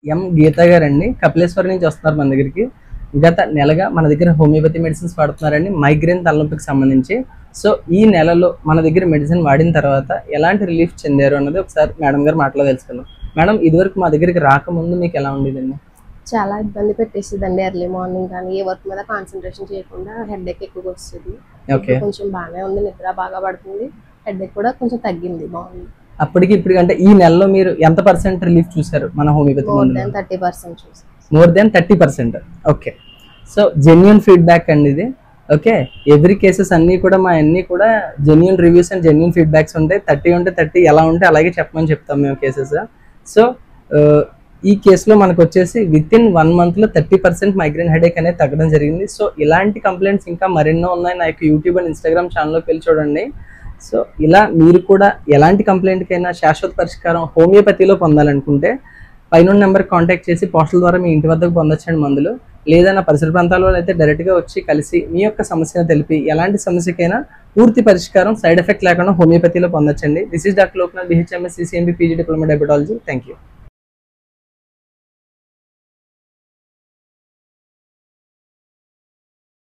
ఎం గీత గారండి కపిలేశ్వరం నుంచి వస్తున్నారు మన దగ్గరికి. గత నెలగా మన దగ్గర హోమియోపతి మెడిసిన్స్ వాడుతున్నారండి మైగ్రేన్ తలనొప్పికి సంబంధించి. సో ఈ నెలలో మన దగ్గర మెడిసిన్ వాడిన తర్వాత ఎలాంటి రిలీఫ్ చెందారు అన్నది ఒకసారి మేడం గారు మాటలో తెలుసుకుందాం. మేడం, ఇదివరకు మా దగ్గరికి రాకముందు మీకు ఎలా ఉండేదండి? చాలా ఇబ్బంది పెట్టేసేదండి. ఎర్లీ మార్నింగ్ కానీ ఏ వర్క్ మీద కాన్సన్ట్రేషన్ చేయకుండా హెడేక్ ఎక్కువగా వస్తుంది. కొంచెం బాగానే ఉంది, నిద్ర బాగా పడుతుంది, హెడేక్ కూడా కొంచెం తగ్గింది, బాగుంది. అప్పటికి ఇప్పుడు అంటే ఈ నెలలో మీరు ఎంత % రిలీఫ్ చూసారు మన హోమియోపతి? మోర్ దెన్ 30% చూసారు. More than 30%. Okay, so genuine feedback అండి ఇది. ఓకే, ఎవ్రీ కేసెస్ అన్నీ కూడా మా అన్నీ కూడా genuine reviews and genuine feedbacks ఉంటాయి. 30 ఉంటే 30, ఎలా ఉంటే అలాగే చెప్పమని చెప్తాం మేము కేసెస్. సో ఈ కేసులో మనకు వచ్చేసి విత్ ఇన్ 1 monthలో 30% మైగ్రేన్ హెడేక్ అనేది తగ్గడం జరిగింది. సో ఇలాంటి కంప్లైంట్స్ ఇంకా మరెన్నో ఉన్నాయి. నా యొక్క యూట్యూబ్ అండ్ ఇన్స్టాగ్రామ్ ఛానల్లోకి వెళ్ళి చూడండి. సో ఇలా మీరు కూడా ఎలాంటి కంప్లైంట్కైనా శాశ్వత పరిష్కారం హోమియోపతిలో పొందాలనుకుంటే పైన నెంబర్ కాంటాక్ట్ చేసి పోస్టల్ ద్వారా మీ ఇంటి వద్దకు పొందొచ్చండి మందులు. లేదా నా పరిసర ప్రాంతాల్లో అయితే డైరెక్ట్గా వచ్చి కలిసి మీ యొక్క సమస్యను తెలిపి ఎలాంటి సమస్యకైనా పూర్తి పరిష్కారం సైడ్ ఎఫెక్ట్ లేకుండా హోమియోపతిలో పొందొచ్చండి. This is doctor Loknath, BHMS, CCMB, PG, Diploma Diabetology. Thank you.